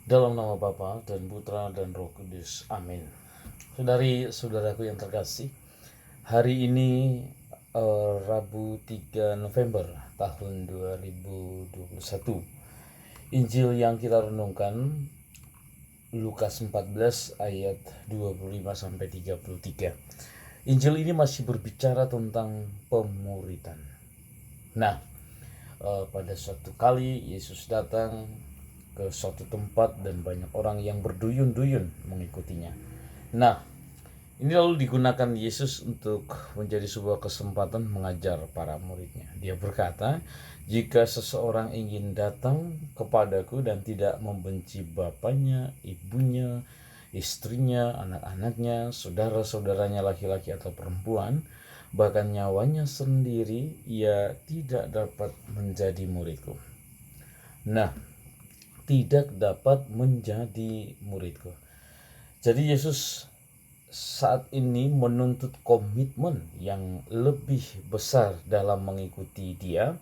Dalam nama Bapa dan Putra dan Roh Kudus. Amin. Saudari-saudaraku yang terkasih, hari ini Rabu 3 November tahun 2021. Injil yang kita renungkan Lukas 14 ayat 25 sampai 33. Injil ini masih berbicara tentang pemuridan. Nah, pada suatu kali Yesus datang ke suatu tempat dan banyak orang yang berduyun-duyun mengikutinya. Nah, ini lalu digunakan Yesus untuk menjadi sebuah kesempatan mengajar para muridnya. Dia berkata, jika seseorang ingin datang kepadaku dan tidak membenci bapaknya, ibunya, istrinya, anak-anaknya, saudara-saudaranya laki-laki atau perempuan, bahkan nyawanya sendiri, ia tidak dapat menjadi muridku. Nah, tidak dapat menjadi muridku. Jadi Yesus saat ini menuntut komitmen yang lebih besar dalam mengikuti Dia,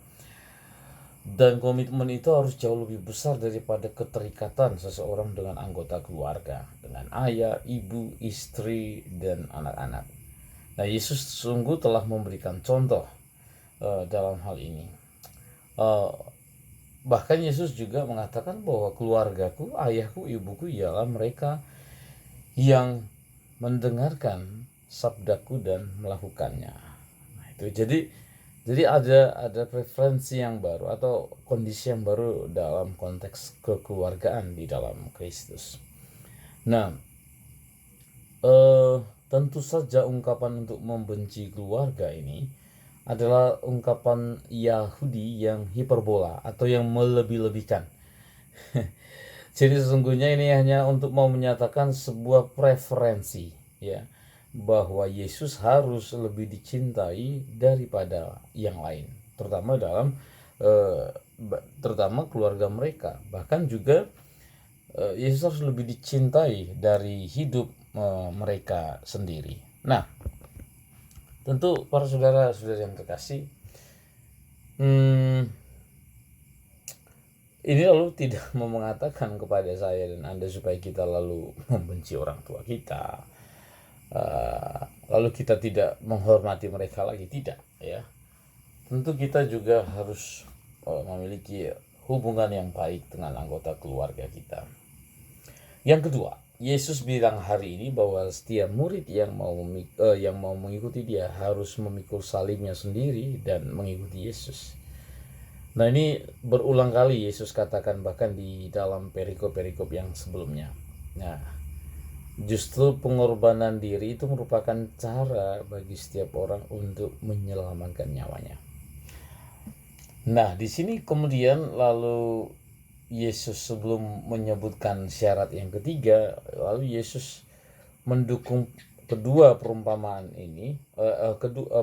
dan komitmen itu harus jauh lebih besar daripada keterikatan seseorang dengan anggota keluarga, dengan ayah, ibu, istri, dan anak-anak. Nah, Yesus sungguh telah memberikan contoh dalam hal ini. Bahkan Yesus juga mengatakan bahwa keluargaku, ayahku, ibuku ialah mereka yang mendengarkan sabdaku dan melakukannya. Nah, itu jadi ada preferensi yang baru atau kondisi yang baru dalam konteks kekeluargaan di dalam Kristus. Nah, tentu saja ungkapan untuk membenci keluarga ini adalah ungkapan Yahudi yang hiperbola atau yang melebih-lebihkan. Jadi sesungguhnya ini hanya untuk mau menyatakan sebuah preferensi, ya, bahwa Yesus harus lebih dicintai daripada yang lain, terutama dalam terutama keluarga mereka. Bahkan juga Yesus harus lebih dicintai dari hidup mereka sendiri. Nah, tentu para saudara-saudara yang terkasih, ini lalu tidak mau mengatakan kepada saya dan Anda supaya kita lalu membenci orang tua kita, lalu kita tidak menghormati mereka lagi. Tidak, ya. Tentu kita juga harus memiliki hubungan yang baik dengan anggota keluarga kita. Yang kedua, Yesus bilang hari ini bahwa setiap murid yang mau mengikuti Dia harus memikul salibnya sendiri dan mengikuti Yesus. Nah, ini berulang kali Yesus katakan bahkan di dalam perikop-perikop yang sebelumnya. Nah, justru pengorbanan diri itu merupakan cara bagi setiap orang untuk menyelamatkan nyawanya. Nah, di sini kemudian lalu Yesus sebelum menyebutkan syarat yang ketiga, lalu Yesus mendukung kedua perumpamaan ini,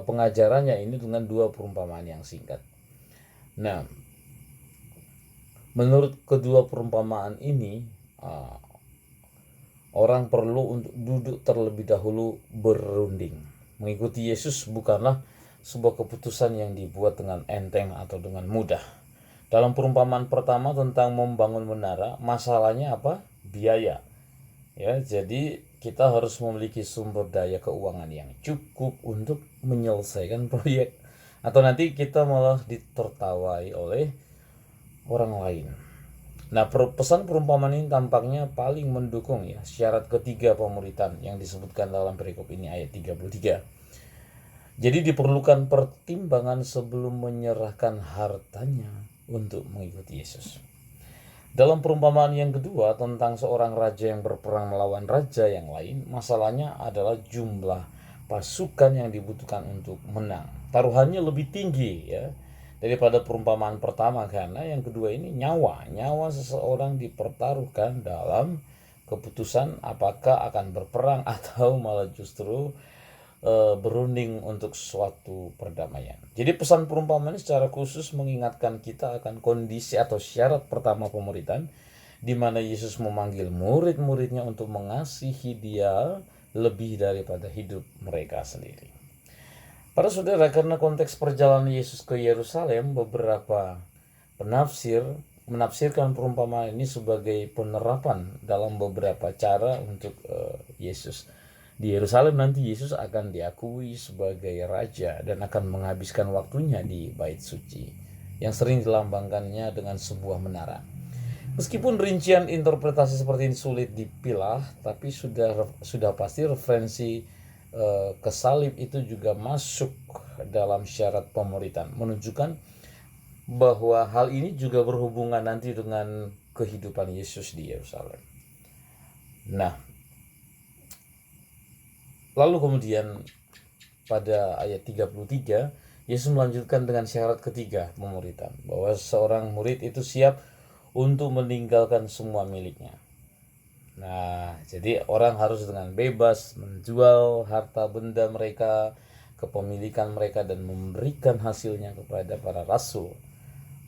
pengajarannya ini dengan dua perumpamaan yang singkat. Nah, menurut kedua perumpamaan ini, orang perlu untuk duduk terlebih dahulu berunding. Mengikuti Yesus bukanlah sebuah keputusan yang dibuat dengan enteng atau dengan mudah. Dalam perumpamaan pertama tentang membangun menara, masalahnya apa? Biaya. Ya, jadi kita harus memiliki sumber daya keuangan yang cukup untuk menyelesaikan proyek, atau nanti kita malah ditertawai oleh orang lain. Nah, pesan perumpamaan ini tampaknya paling mendukung, ya, syarat ketiga pemuritan yang disebutkan dalam perikop ini ayat 33. Jadi diperlukan pertimbangan sebelum menyerahkan hartanya untuk mengikuti Yesus. Dalam perumpamaan yang kedua tentang seorang raja yang berperang melawan raja yang lain, masalahnya adalah jumlah pasukan yang dibutuhkan untuk menang. Taruhannya lebih tinggi, ya, daripada perumpamaan pertama, karena yang kedua ini nyawa seseorang dipertaruhkan dalam keputusan apakah akan berperang atau malah justru berunding untuk suatu perdamaian. Jadi pesan perumpamaan ini secara khusus mengingatkan kita akan kondisi atau syarat pertama pemuritan, di mana Yesus memanggil murid-muridnya untuk mengasihi Dia lebih daripada hidup mereka sendiri. Para saudara, karena konteks perjalanan Yesus ke Yerusalem, beberapa penafsir menafsirkan perumpamaan ini sebagai penerapan dalam beberapa cara untuk Yesus. Di Yerusalem nanti Yesus akan diakui sebagai raja dan akan menghabiskan waktunya di bait suci yang sering dilambangkannya dengan sebuah menara. Meskipun rincian interpretasi seperti ini sulit dipilah, tapi sudah pasti referensi ke salib itu juga masuk dalam syarat pemuritan, menunjukkan bahwa hal ini juga berhubungan nanti dengan kehidupan Yesus di Yerusalem. Nah, lalu kemudian pada ayat 33, Yesus melanjutkan dengan syarat ketiga pemuritan, bahwa seorang murid itu siap untuk meninggalkan semua miliknya. Nah, jadi orang harus dengan bebas menjual harta benda mereka, kepemilikan mereka, dan memberikan hasilnya kepada para rasul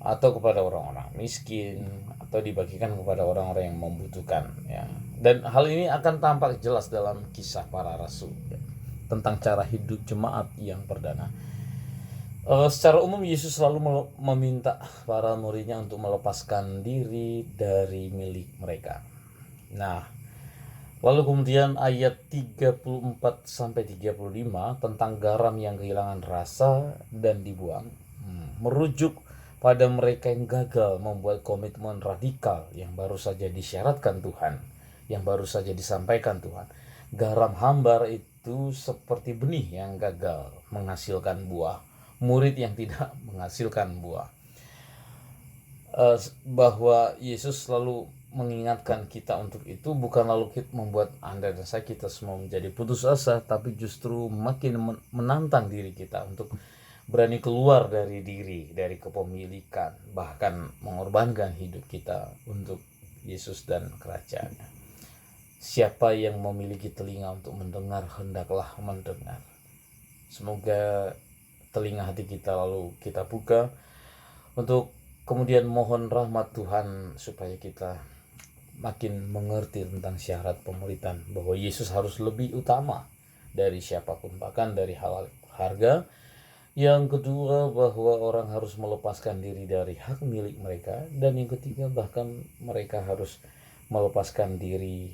atau kepada orang-orang miskin, atau dibagikan kepada orang-orang yang membutuhkan, ya. Dan hal ini akan tampak jelas dalam kisah para rasul, ya, tentang cara hidup jemaat yang perdana. Secara umum Yesus selalu meminta para muridnya untuk melepaskan diri dari milik mereka. Nah, lalu kemudian ayat 34 sampai 35 tentang garam yang kehilangan rasa dan dibuang, merujuk pada mereka yang gagal membuat komitmen radikal yang baru saja disyaratkan Tuhan, yang baru saja disampaikan Tuhan. Garam hambar itu seperti benih yang gagal menghasilkan buah, murid yang tidak menghasilkan buah. Bahwa Yesus selalu mengingatkan kita untuk itu, bukan lalu kita membuat Anda dan saya, kita semua menjadi putus asa, tapi justru makin menantang diri kita untuk berani keluar dari diri, dari kepemilikan, bahkan mengorbankan hidup kita untuk Yesus dan kerajaannya. Siapa yang memiliki telinga untuk mendengar, hendaklah mendengar. Semoga telinga hati kita lalu kita buka untuk kemudian mohon rahmat Tuhan supaya kita makin mengerti tentang syarat pemuritan, bahwa Yesus harus lebih utama dari siapapun, bahkan dari hal harga. Yang kedua, bahwa orang harus melepaskan diri dari hak milik mereka. Dan yang ketiga, bahkan mereka harus melepaskan diri,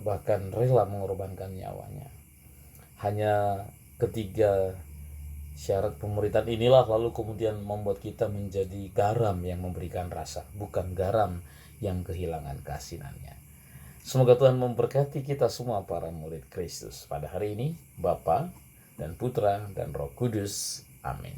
bahkan rela mengorbankan nyawanya. Hanya ketiga syarat pemuritan inilah lalu kemudian membuat kita menjadi garam yang memberikan rasa, bukan garam yang kehilangan keasinannya. Semoga Tuhan memberkati kita semua para murid Kristus pada hari ini, Bapa dan Putra dan Roh Kudus. Amin.